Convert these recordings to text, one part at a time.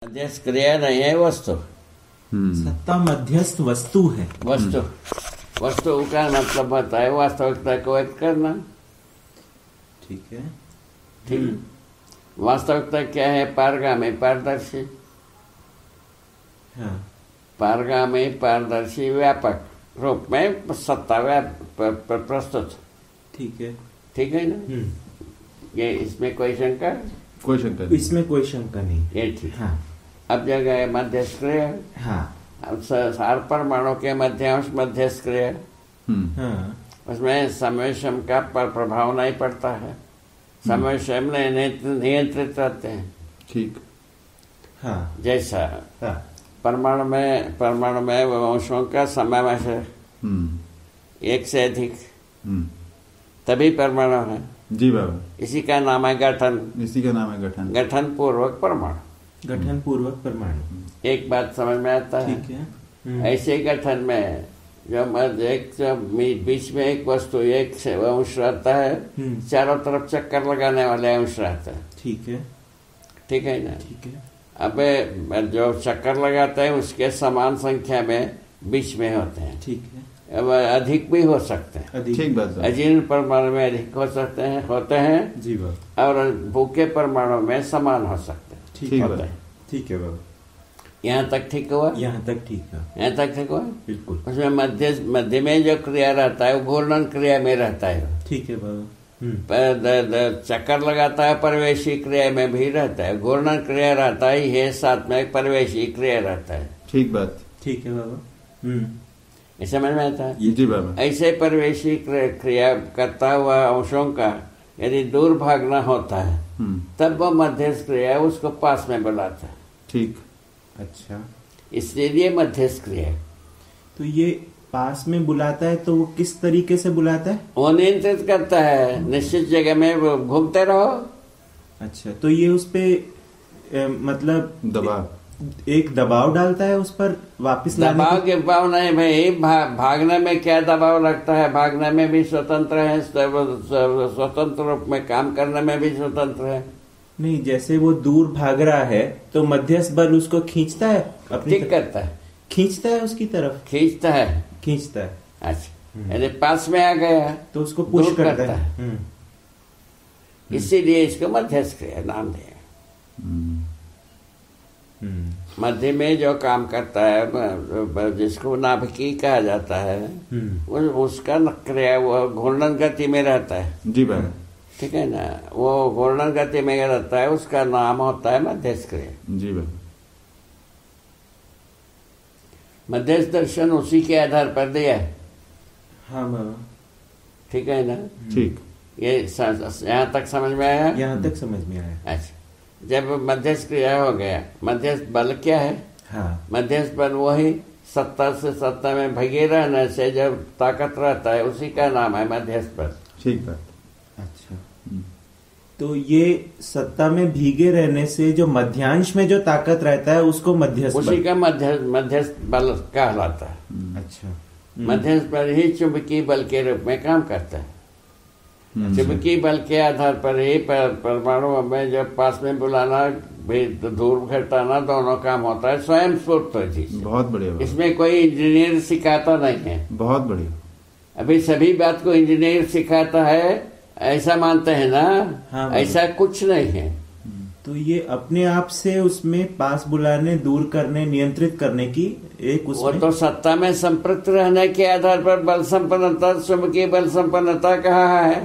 मध्यस्थ क्रिया नहीं है, वस्तु। सत्ता मध्यस्थ वस्तु है। वस्तु का मतलब होता है वास्तविकता को व्यक्त करना। ठीक है। ठीक। वास्तविकता क्या है? पारगामी, पारदर्शी। हाँ। पारगामी, पारदर्शी, व्यापक रूप में सत्ता प्रस्तुत। ठीक है। ठीक है ना? ये इसमें कोई शंका? कोई शंका नहीं। इसमें कोई शंका नहीं। ये ठीक। हाँ। अब जगह है मध्यस्थ क्रिया। हाँ। अब सार परमाणु के मध्यांश मध्यस्थ क्रिया, हाँ। उसमें समय श्रम का प्रभाव नहीं पड़ता है। समय श्रम नियंत्रित रहते हैं। ठीक। हाँ। जैसा हाँ। परमाणु में अंशों का समावेश एक से अधिक, तभी परमाणु है। जी बाबा। इसी का नाम है गठन। इसी का नाम है गठन। गठन पूर्वक परमाणु। गठन पूर्वक परमाणु। एक बात समझ में आता है? ठीक है। ऐसे गठन में जो बीच में एक वस्तु एक से अंश रहता है, चारों तरफ चक्कर लगाने वाले अंश रहता है। ठीक है। ठीक है ना? ठीक है। अब जो चक्कर लगाते हैं उसके समान संख्या में बीच में होते हैं। ठीक है। अब अधिक भी हो सकते हैं। ठीक बात। अजीर्ण परमाणु में अधिक होते हैं जी बाबा। और भूखे परमाणु में समान हो सकते हैं। ठीक होते हैं। ठीक है बाबा। यहाँ तक ठीक हुआ? यहाँ तक ठीक है। यहाँ तक ठीक हुआ? बिल्कुल। उसमें मध्य में जो क्रिया रहता है वो घूर्णन क्रिया में रहता है। ठीक है बाबा। चक्कर लगाता है प्रवेशी क्रिया में भी रहता है। घूर्णन क्रिया रहता है, ये साथ में प्रवेशी क्रिया रहता है। ठीक बात। ठीक है बाबा। ये समझ में आता है? जी बाबा। ऐसे प्रवेशी क्रिया करता हुआ अंशों का यदि दूर भागना होता है तब वो मध्यस्थ क्रिया उसको पास में बुलाता है। ठीक। अच्छा, इसलिए मध्यस्थ क्रिया। तो ये पास में बुलाता है तो वो किस तरीके से बुलाता है? वो नियंत्रित करता है, निश्चित जगह में घूमते रहो। अच्छा, तो ये उस पे मतलब दबाव, एक दबाव डालता है उस पर वापस लाने दबाव के दबाव नहीं भाई। भागने में क्या दबाव लगता है? भागने में भी स्वतंत्र है, स्वतंत्र रूप में काम करने में भी स्वतंत्र है। नहीं, जैसे वो दूर भाग रहा है तो मध्यस्थ बल उसको खींचता है अपनी ठीक करता है, खींचता है उसकी तरफ, खींचता है। अच्छा, यदि पास में आ गया तो उसको पुश करता है। इसीलिए इसको मध्यस्थ क्रिया नाम दिया। मध्य में जो काम करता है जिसको नाभिकी कहा जाता है उसका क्रिया वो घूर्णन गति में रहता है। जी बाबा। ठीक है ना? वो घूर्णन गति में रहता है, उसका नाम होता है मध्यस्थ क्रिया। जी बाबा। मध्यस्थ दर्शन उसी के आधार पर दिया है। हाँ बाबा। ठीक है ना? ठीक। ये यहाँ तक समझ में आया? यहाँ तक समझ में आया। अच्छा, जब मध्यस्थ क्रिया हो गया, मध्यस्थ बल क्या है? हाँ। मध्यस्थ बल वही सत्ता से सत्ता में भगे रहने से जब ताकत रहता है उसी का नाम है मध्यस्थ बल। ठीक बात। अच्छा, तो ये सत्ता में भीगे रहने से जो मध्यांश में जो ताकत रहता है उसको मध्यस्थ उसी का मध्यस्थ बल कहलाता है। अच्छा, मध्यस्थ बल ही चुंबकीय बल के रूप में काम करता है। चुंबकीय बल के आधार पर ही परमाणु में जब पास में बुलाना भी दूर घटाना दोनों काम होता है स्वयं स्फूर्त चीज। बहुत बढ़िया। इसमें कोई इंजीनियर सिखाता नहीं है। बहुत बढ़िया। अभी सभी बात को इंजीनियर सिखाता है ऐसा मानते हैं ना? हाँ, ऐसा कुछ नहीं है। तो ये अपने आप से उसमें पास बुलाने, दूर करने, नियंत्रित करने की एक उसमें वो तो सत्ता में संपृक्त रहने के आधार पर बल संपन्नता, चुंबकीय बल संपन्नता कहा है।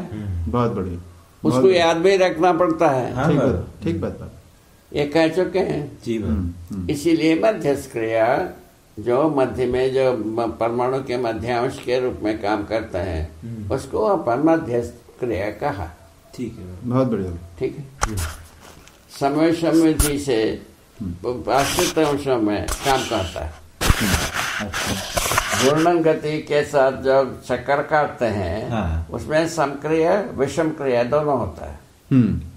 बहुत बढ़िया। उसको याद भी रखना पड़ता है। हाँ, ठीक बात। ठीक बात। ये कह चुके हैं। जी बात। इसीलिए मध्यस्थ क्रिया जो मध्य में जो परमाणु के मध्यांश के रूप में काम करता है उसको अपन मध्यस्थ क्रिया कहा। ठीक है, बहुत बढ़िया। ठीक है। समय समृद्धि से आश्रित अंशों में काम करता है। घूर्णन गति के साथ जो चक्कर काटते हैं हाँ। उसमें समक्रिया विषम क्रिया दोनों होता है।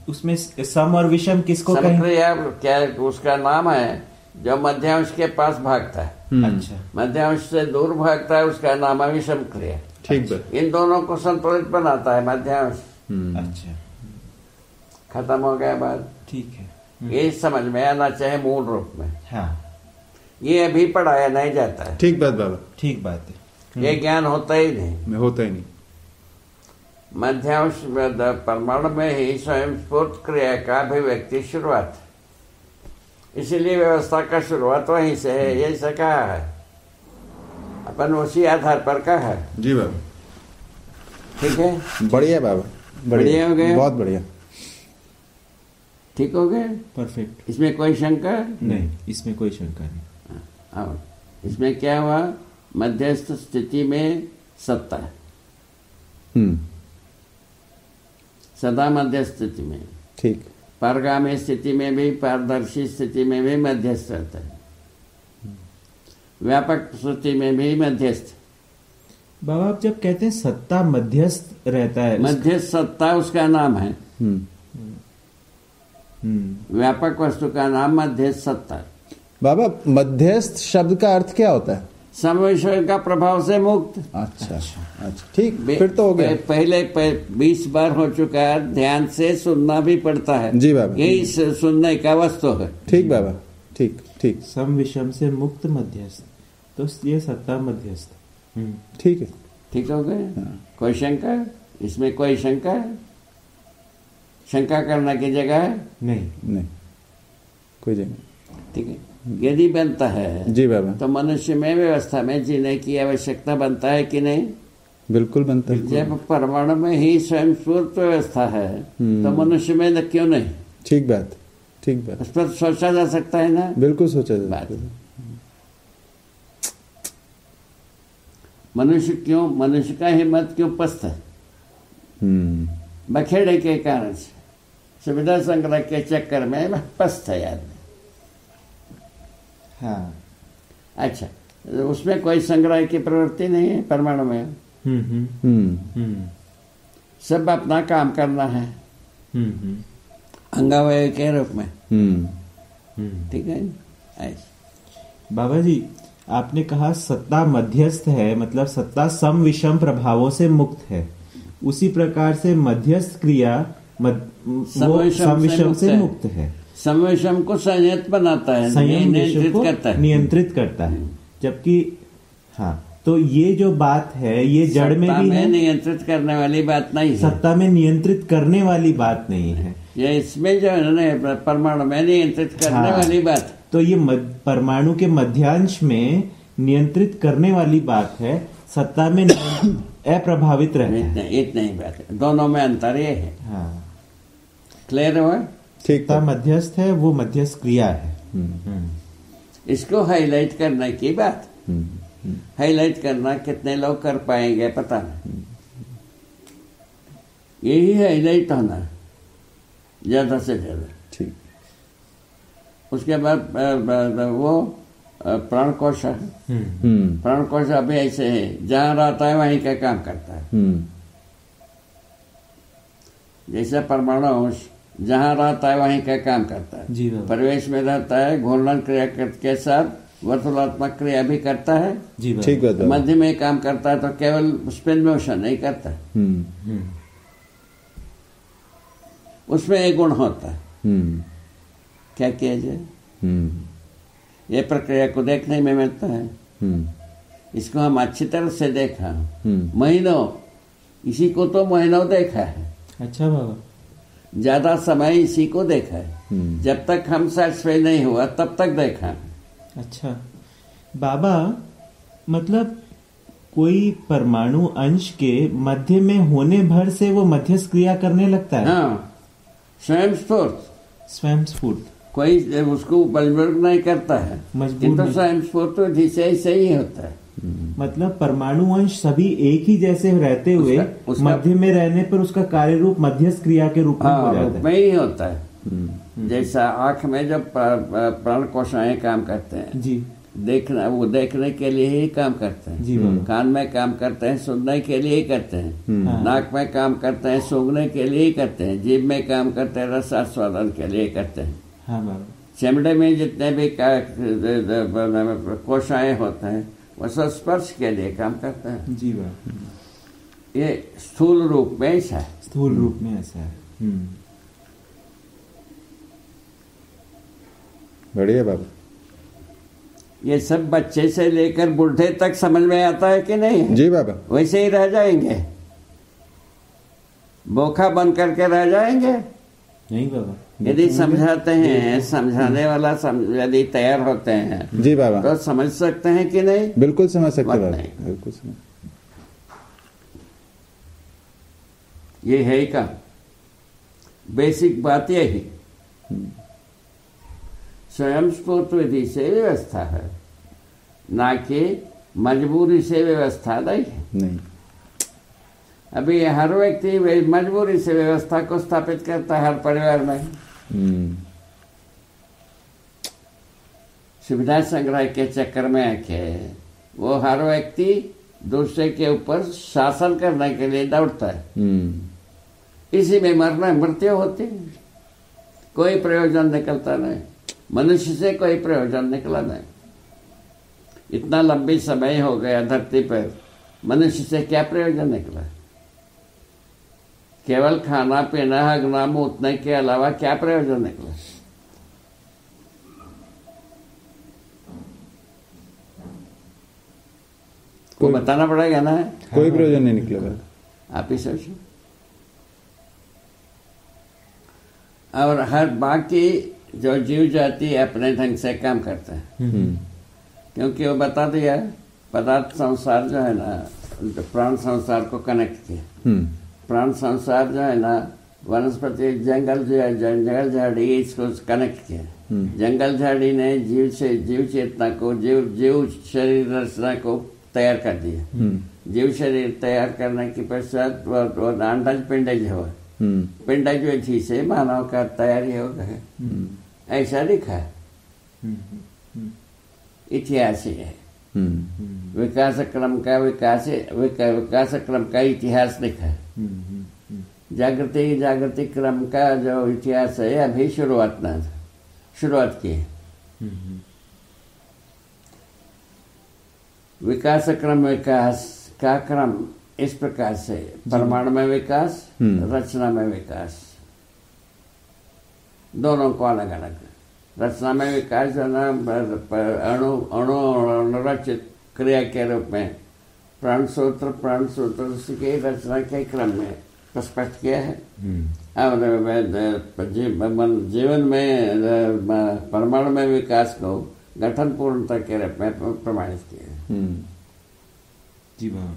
उसमें सम और विषम किसको कहें? समक्रिया क्या उसका नाम है जो मध्यांश के पास भागता है। अच्छा, मध्यांश से दूर भागता है उसका नाम है विषम क्रिया। ठीक बात। इन दोनों को संतुलित बनाता है मध्यांश। अच्छा, खत्म हो गया बात। ठीक है। ये समझ में आना चाहिए मूल रूप में। हाँ, ये अभी पढ़ाया नहीं जाता है, ठीक बात बाबा, ठीक बात है। ये ज्ञान होता ही नहीं। होता ही नहीं। मध्यांश परमाणु में ही स्वयं स्फूर्त क्रिया का अभिव्यक्ति शुरुआत, इसीलिए व्यवस्था का शुरुआत वहीं से है, यही से कहा है, अपन उसी आधार पर कहा है। जी बाबा, ठीक है, बढ़िया बाबा, बढ़िया हो गया, बहुत बढ़िया, ठीक हो गया, परफेक्ट। इसमें कोई शंका नहीं, इसमें कोई शंका नहीं। और इसमें क्या हुआ, मध्यस्थ स्थिति में सत्ता, सदा मध्यस्थ स्थिति में, ठीक। पारगामी स्थिति में भी, पारदर्शी स्थिति में भी मध्यस्थ रहता है, व्यापक स्थिति में भी मध्यस्थ। बाबा, आप जब कहते हैं सत्ता मध्यस्थ रहता है, मध्यस्थ सत्ता उसका नाम है, व्यापक वस्तु का नाम मध्यस्थ सत्ता। बाबा, मध्यस्थ शब्द का अर्थ क्या होता है? समविषय का प्रभाव से मुक्त। अच्छा, ठीक, फिर तो हो गया। पहले 20 बार हो चुका है, ध्यान से सुनना भी पड़ता है। जी बाबा, यही सुनने का वस्तु है। ठीक बाबा, ठीक ठीक, सम विषम से मुक्त मध्यस्थ, तो ये सत्ता मध्यस्थ। ठीक है, ठीक हो गए। कोई शंका है? इसमें कोई शंका है? शंका करने की जगह है नहीं, नहीं, कोई जगह। ठीक है, यदि बनता है जी बाबा, तो मनुष्य में व्यवस्था में जीने की आवश्यकता बनता है कि नहीं? बिल्कुल बनता है। जब परमाणु में ही स्वयं स्फूर्त व्यवस्था है तो मनुष्य में क्यों नहीं? ठीक बात, ठीक बात, उस पर सोचा जा सकता है ना? बिल्कुल सोचा जा बात। सकता है। मनुष्य का हिम्मत क्यों पस्त है? बखेड़े के कारण से, सुविधा संग्रह के चक्कर में पस्त है आदमी। हाँ, अच्छा, उसमें कोई संग्रह की प्रवृत्ति नहीं है परमाणु में। सब अपना काम करना है अंगावय के रूप में। ठीक है, ऐसे। बाबा जी, आपने कहा सत्ता मध्यस्थ है, मतलब सत्ता सम विषम प्रभावों से मुक्त है। उसी प्रकार से मध्यस्थ क्रिया सम विषम से मुक्त है। संवेशम को संयत बनाता है, नियंत्रित करता है, नियंत्रित करता है। जबकि हाँ, तो ये जो बात है, ये जड़ में भी है, नियंत्रित करने वाली बात नहीं है। सत्ता में नियंत्रित करने वाली बात नहीं है। ये इसमें जो है परमाणु में नियंत्रित करने वाली बात, तो ये परमाणु के मध्यांश में नियंत्रित करने वाली बात है, सत्ता में अप्रभावित रहता है। इतना ही बात है, दोनों में अंतर ये है। हाँ, क्लियर हुआ? ठीक सत्ता मध्यस्थ है, वो मध्यस्थ क्रिया है। इसको हाईलाइट करने की बात, हाईलाइट करना कितने लोग कर पाएंगे पता नहीं, यही हाईलाइट होना ज्यादा से ज्यादा। ठीक। उसके बाद वो प्राण कोश है। प्राण कोश अभी ऐसे है, जहां रहता है वहीं का काम करता है। जैसे परमाणु अंश जहां रहता है वहीं का काम करता है। जी बाबा। परिवेश में रहता है, घूर्णन क्रिया के साथ वर्तुलात्मक क्रिया भी करता है। जी बाबा। ठीक बात। मध्य में काम करता है तो केवल स्पिन मोशन नहीं करता, उसमें एक गुण होता है। क्या किया जाए, ये प्रक्रिया को देखने में मिलता है। इसको हम अच्छी तरह से देखा, महीनों, इसी को तो महीनों देखा है। अच्छा बाबा, ज्यादा समय इसी को देखा है। जब तक हम सेटिस्फाई नहीं हुआ तब तक देखा। अच्छा बाबा, मतलब कोई परमाणु अंश के मध्य में होने भर से वो मध्यस्थ क्रिया करने लगता है। हाँ, स्वयं स्फूर्त, स्वयं स्फूर्त, कोई उसको मजबूर नहीं करता है, मजबूर किंतु नहीं। स्वयं स्फूर्त तो ऐसे ही होता है। मतलब परमाणु अंश सभी एक ही जैसे रहते हुए उसका मध्य में रहने पर उसका कार्य रूप मध्यस्थ क्रिया के रूप में हो हाँ, जाता रूप है। में ही होता है। जैसा आंख में जब प्राण कोशिकाएं काम करते हैं, जी, देखना, वो देखने के लिए ही काम करते हैं। जी बाबा। कान में काम करते हैं, सुनने के लिए ही करते हैं। हाँ। नाक में काम करते हैं, सूंघने के लिए ही करते हैं। जीभ में काम करते हैं, रस आस्वादन के लिए करते हैं। हाँ बाबा। चमड़े में जितने भी कोशिकाएं होते हैं वो सब स्पर्श के लिए काम करते हैं। जी बाबा। ये स्थूल रूप में ऐसा है। स्थूल रूप में ऐसा है। बढ़िया बाबा। ये सब बच्चे से लेकर बूढ़े तक समझ में आता है कि नहीं? जी बाबा। वैसे ही रह जाएंगे, बोखा बन करके रह जाएंगे नहीं बाबा। यदि समझाते हैं, समझाने वाला यदि तैयार होते हैं जी बाबा, तो समझ सकते हैं कि नहीं? बिल्कुल समझ सकते बात बाबा, नहीं। बिल्कुल समझ। ये है ही का बेसिक बात यही। स्वयं स्फूर्त विधि से व्यवस्था है, ना कि मजबूरी से व्यवस्था नहीं है। नहीं, अभी हर व्यक्ति मजबूरी से व्यवस्था को स्थापित करता है हर परिवार में। सुविधा संग्रह के चक्कर में आके वो हर व्यक्ति दूसरे के ऊपर शासन करने के लिए दौड़ता है। इसी में मरना मृत्यु होती है, कोई प्रयोजन निकलता नहीं, मनुष्य से कोई प्रयोजन निकला नहीं। इतना लंबी समय हो गया धरती पर, मनुष्य से क्या प्रयोजन निकला? केवल खाना पीना हगना मूतना के अलावा क्या प्रयोजन निकला? को बताना पड़ेगा ना। कोई प्रयोजन नहीं निकला बाबा। आप ही सोचो। और हर बाकी जो जीव जाति अपने ढंग से काम करता है, क्योंकि वो बता दिया पदार्थ संसार जो है ना, प्राण संसार को कनेक्ट किया। प्राण संसार जो है ना, वनस्पति जंगल जो है, जंगल झाड़ी, इसको कनेक्ट किया। जंगल झाड़ी ने जीव से जीव चेतना को, जीव शरीर रचना को तैयार कर दिया। जीव शरीर तैयार करने के पश्चात वो अंडज पिंडज हुआ, पिंडज विधि से मानव का तैयारी हो गया। ऐसा लिखा है, इतिहास ही है। विकास क्रम का इतिहास लिखा है। जागृति क्रम का जो इतिहास है अभी शुरुआत की है। विकास का क्रम इस प्रकार से, परमाणु में विकास, रचना में विकास, दोनों को अलग अलग। रचना में विकास जो ना अणु रचित क्रिया के रूप में प्राण सूत्र की रचना के क्रम में स्पष्ट किया है। और जीवन में परमाणु में विकास को गठन पूर्णता के रूप में प्रमाणित किया है। जी बाबा।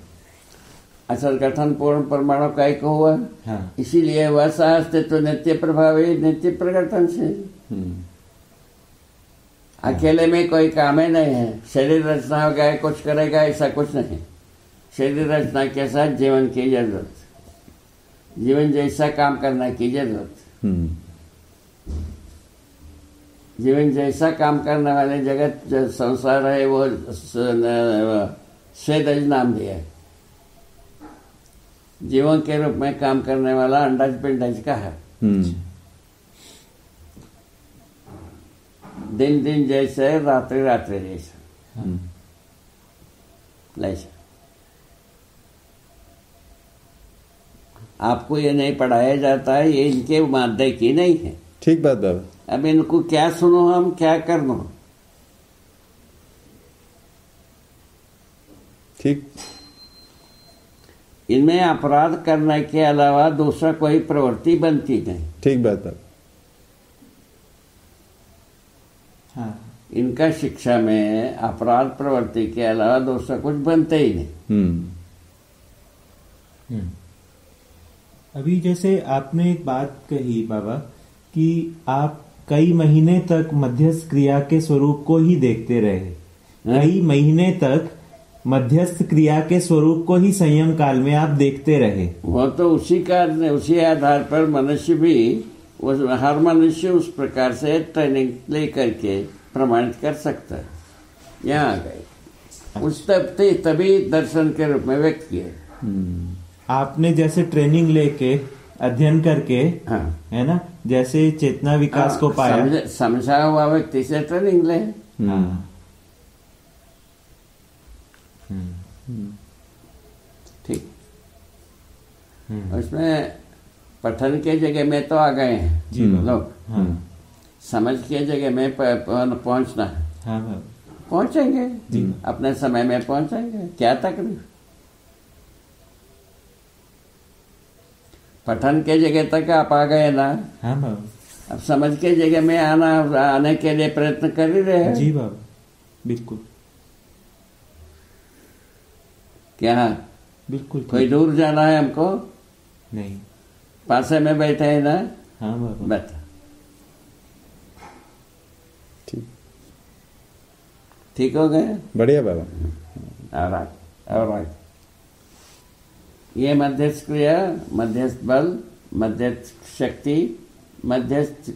असल गठन पूर्ण परमाणु का एक हुआ। हाँ। इसीलिए वह अस्तित्व नित्य प्रभावी, नित्य प्रकटनशील। अकेले में कोई काम ही नहीं है। शरीर रचना हो गया कुछ करेगा, ऐसा कुछ नहीं। शरीर रचना के साथ जीवन की जरूरत, जीवन जैसा काम करने की जरूरत। जीवन जैसा काम करने वाले जगत जो संसार है वो स्वेदज नाम दिया है। जीवन के रूप में काम करने वाला अंडज पिंडज का है। दिन दिन जैसे, रात्रि रात्रि जैसा। ऐसा आपको ये नहीं पढ़ाया जाता है, ये इनके माध्य की नहीं है। ठीक बात बाबा। अब इनको क्या सुनो, हम क्या करना? ठीक। इनमें अपराध करने के अलावा दूसरा कोई प्रवृत्ति बनती नहीं। ठीक बात बाबा। हाँ। इनका शिक्षा में अपराध प्रवृत्ति के अलावा दूसरा कुछ बनते ही नहीं। अभी जैसे आपने एक बात कही बाबा कि आप कई महीने तक मध्यस्थ क्रिया के स्वरूप को ही देखते रहे। कई महीने तक मध्यस्थ क्रिया के स्वरूप को ही संयम काल में आप देखते रहे। वो तो उसी आधार पर मनुष्य भी, हर मनुष्य उस प्रकार से ट्रेनिंग लेकर के प्रमाणित कर सकता है। यहाँ आ गए उस तभी दर्शन के रूप में व्यक्त किए। आपने जैसे ट्रेनिंग लेके अध्ययन करके, हाँ, है ना, जैसे चेतना विकास को पाया, समझा हुआ व्यक्ति से ट्रेनिंग ले। हाँ। ठीक। उसमें पठन के जगह में तो आ गए हैं जी लोग। हाँ। समझ के जगह में पहुंचना है। हाँ बाबा, पहुंचेंगे जी, अपने समय में पहुंचेंगे, क्या तकलीफ। पठन के जगह तक आप आ गए ना। हाँ बाबा, अब समझ के जगह में आने के लिए प्रयत्न कर ही रहे हैं। जी बाबा, बिल्कुल। क्या बिल्कुल कोई दूर जाना है हमको? नहीं। पासे में बैठे हैं ना। हाँ बाबा, बैठा। ठीक ठीक हो गए, बढ़िया बाबा। और ये मध्यस्थ क्रिया, मध्यस्थ बल, मध्यस्थ शक्ति, मध्यस्थ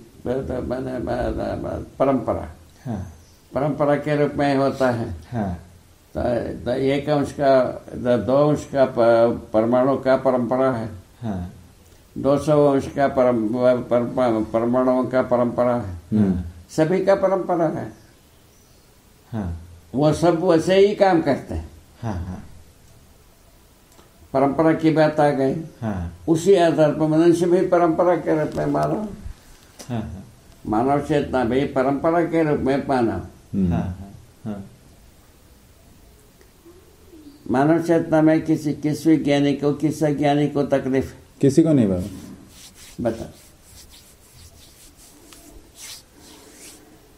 परंपरा, हाँ परंपरा के रूप में होता है। हाँ तो एक अंश का, 2 अंश का परमाणु का परंपरा है। हाँ 200 अंश का परमाणुओं का परंपरा है। सभी का परंपरा है। हाँ वो सब वैसे ही काम करते हैं। हाँ हाँ परंपरा की बात आ गई। हाँ उसी आधार पर मनुष्य भी परंपरा के रूप में मानव, हाँ हाँ मानव चेतना भी परंपरा के रूप में मानव। हाँ हाँ मानव चेतना में किस विज्ञानी को, किस अज्ञानी को तकलीफ? किसी को नहीं बाबा। बता।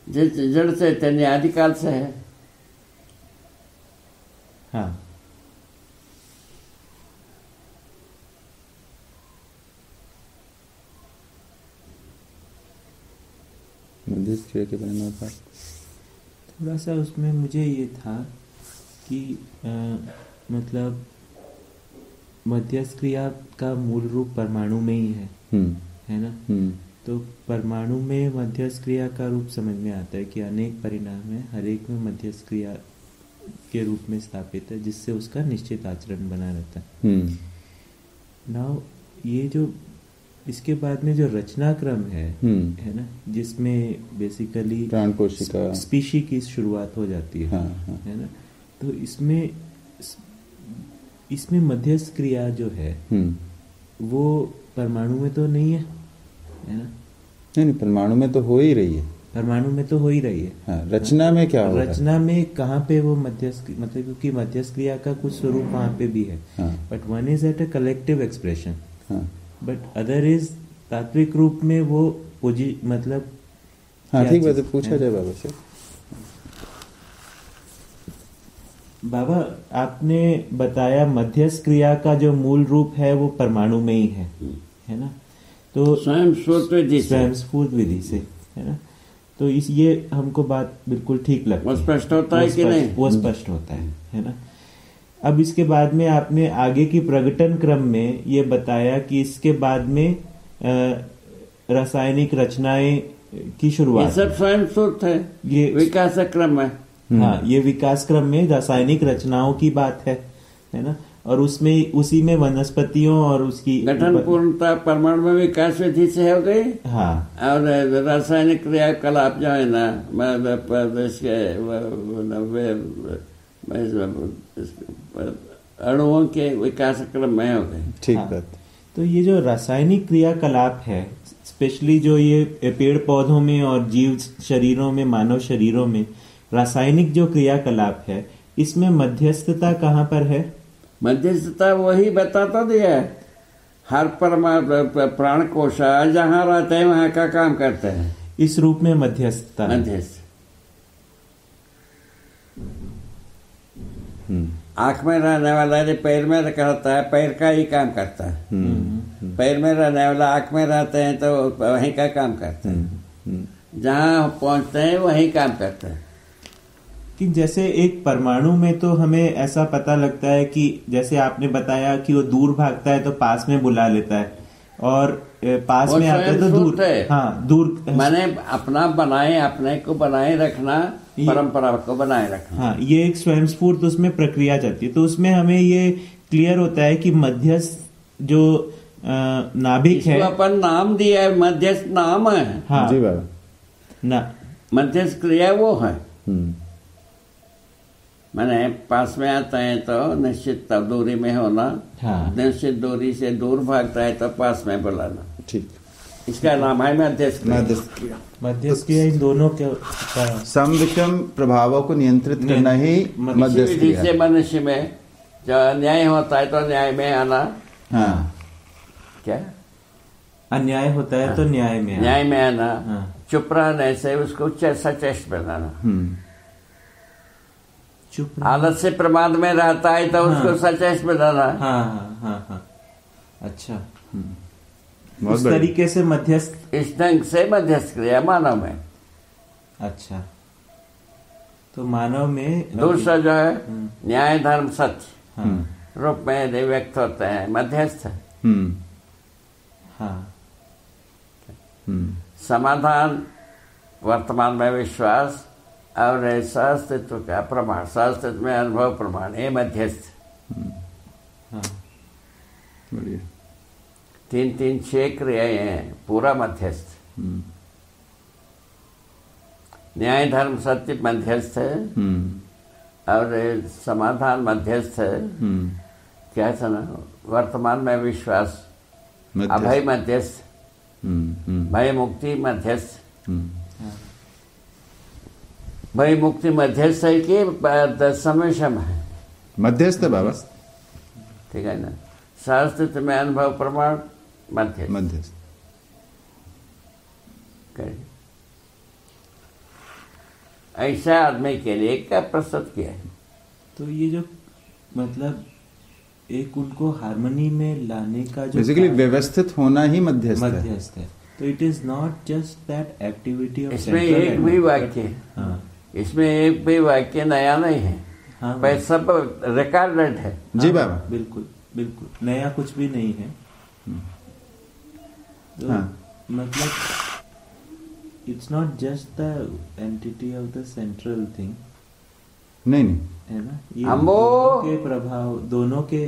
जड़ चैतन्य आदिकाल से है। हाँ मध्यस्थ क्रिया के बारे में बात। थोड़ा सा उसमें मुझे ये था कि मतलब मध्यस्थ क्रिया का मूल रूप परमाणु में ही है ना। तो परमाणु में मध्यस्थ क्रिया का रूप समझ में आता है कि अनेक परिणाम है, हर एक में मध्यस्थ क्रिया के रूप में स्थापित है, जिससे उसका निश्चित आचरण बना रहता है। नाउ ये जो इसके बाद में जो रचना क्रम है ना, जिसमें बेसिकली प्राण कोशिका स्पीशी की शुरुआत हो जाती है। हाँ। है ना। तो इसमें मध्यस्थ क्रिया जो है वो परमाणु में तो नहीं है ना। नहीं, परमाणु में तो हो ही रही है। परमाणु में तो हो ही रही है। हाँ, रचना में क्या होगा? रचना में कहाँ पे वो मध्यस्थ, मतलब क्योंकि मध्यस्थ क्रिया का कुछ स्वरूप वहाँ पे भी है। But one is at a collective expression, but other is तात्विक रूप में वो मतलब। हाँ ठीक बात है, पूछा जाए बाबा से। बाबा आपने बताया मध्यस्थ क्रिया का जो मूल रूप है वो परमाणु में ही है ना। तो स्वयं स्फूर्त विधि से है ना। तो ये हमको बात बिल्कुल ठीक लगती है। वो स्पष्ट होता है कि नहीं? वो स्पष्ट होता है ना। अब इसके बाद में आपने आगे की प्रकटन क्रम में ये बताया कि इसके बाद में रासायनिक रचनाएं की शुरुआत। ये सब स्वयं स्फूर्त है, ये विकास क्रम है। हाँ, ये विकास क्रम में रासायनिक रचनाओं की बात है ना। और उसमें उसी में वनस्पतियों और उसकी गठन पूर्णता परमाणु में विकास विधि से हो गई। हाँ, और रासायनिक क्रियाकलाप जो है ना, अणुओं के विकास क्रम में हो गए। ठीक बात। तो ये जो रासायनिक क्रियाकलाप है, स्पेशली जो ये पेड़ पौधों में और जीव शरीरों में, मानव शरीरों में रासायनिक जो क्रियाकलाप है, इसमें मध्यस्थता कहाँ पर है? मध्यस्थता वही बताता दिया है। हर प्राण कोशा जहाँ रहते हैं वहाँ का काम करते हैं। इस रूप में मध्यस्थता। मध्यस्थ आंख में रहने वाला यदि पैर में रहता है, पैर का ही काम करता है। पैर में रहने वाला आंख में रहते हैं तो वहीं का काम करते हैं। जहाँ पहुँचते हैं वहीं काम करते हैं। कि जैसे एक परमाणु में तो हमें ऐसा पता लगता है कि जैसे आपने बताया कि वो दूर भागता है तो पास में बुला लेता है, और पास में आता है तो दूर। हाँ, दूर मैंने अपना बनाए, अपने को बनाए रखना, परंपरा को बनाए रखना। हाँ, ये एक स्वयं स्फूर्त उसमें प्रक्रिया चलती है। तो उसमें हमें ये क्लियर होता है कि मध्यस्थ जो नाभिक है, अपन नाम दिया है, मध्यस्थ नाम है। हाँ जी बाबा ना, मध्यस्थ क्रिया वो है। मैंने पास में आता है तो निश्चित दूरी में होना। हाँ, निश्चित दूरी से दूर भागता है तो पास में बुलाना। ठीक। इसका नाम है मध्यस्थ क्रिया। मध्यस्थ क्रिया। मध्यस्थ क्रिया इन दोनों के सम विषम प्रभावों को नियंत्रित करना ही मध्यस्थ विधि क्रिया से है। मनुष्य में जो अन्याय होता है तो न्याय में आना, हाँ, क्या अन्याय होता है तो न्याय में न्याय में आना, हाँ। चुप रहने से उसको सचेष्ट बनाना। चुप हालत से प्रमाद में रहता है तो उसको सचेष्ट बनाना। हाँ हाँ हाँ हाँ, अच्छा। बहुत उस बढ़िया। तरीके से मध्यस्थ, इस ढंग से मध्यस्थ क्रिया मानव में। अच्छा, तो मानव में दूसरा जो है न्याय धर्म सत्य हाँ रूप में यदि व्यक्त होते हैं, मध्यस्थ है। हाँ समाधान, वर्तमान में विश्वास और सहअस्तित्व का प्रमाण, सहअस्तित्व में अनुभव प्रमाण, ये मध्यस्थ। हाँ बढ़िया। 3-3-6 क्रियाएं हैं, पूरा मध्यस्थ। न्याय धर्म सत्य मध्यस्थ है और समाधान मध्यस्थ है। क्या था ना, वर्तमान में विश्वास, अभय मध्यस्थ, भय मुक्ति मध्यस्थ। भय मुक्ति मध्यस्थ है कि समेशम है? मध्यस्थ है बाबा, ठीक है ना। सहअस्तित्व में अनुभव प्रमाण मध्यस्थ। मध्यस्थ। ऐसा आदमी के लिए क्या प्रस्तुत किया है? तो ये जो मतलब एक उनको हार्मनी में लाने का जो बेसिकली व्यवस्थित होना ही मध्यस्थ है। तो it is not just that activity of इसमें एक भी वाक्य, इसमें एक भी वाक्य नया नहीं है। हाँ, पर सब रिकॉर्डेड है। जी बाबा, बिल्कुल बिल्कुल नया कुछ भी नहीं है। तो मतलब it's not just the entity of the central thing, नहीं नहीं है ना, ये दोनों के प्रभाव, दोनों के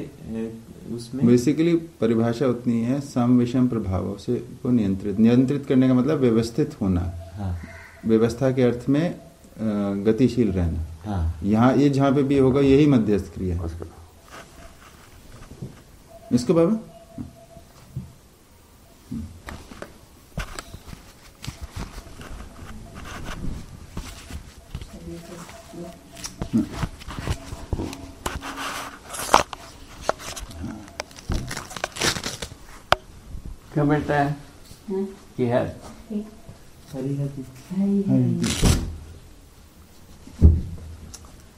उसमें बेसिकली परिभाषा उतनी है, सम विषम प्रभावों से को नियंत्रित करने का मतलब व्यवस्थित होना। हाँ, व्यवस्था के अर्थ में गतिशील रहना। हाँ, यहाँ ये जहाँ पे भी होगा यही मध्यस्थ क्रिया है। इसको बाबा क्यों बेटा की है?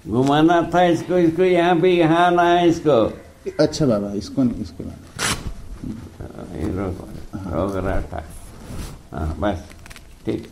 घुमाना था इसको, इसको यहाँ पे, यहाँ आना है इसको। अच्छा बाबा, इसको नहीं, इसको रोक रहा था। हाँ बस ठीक।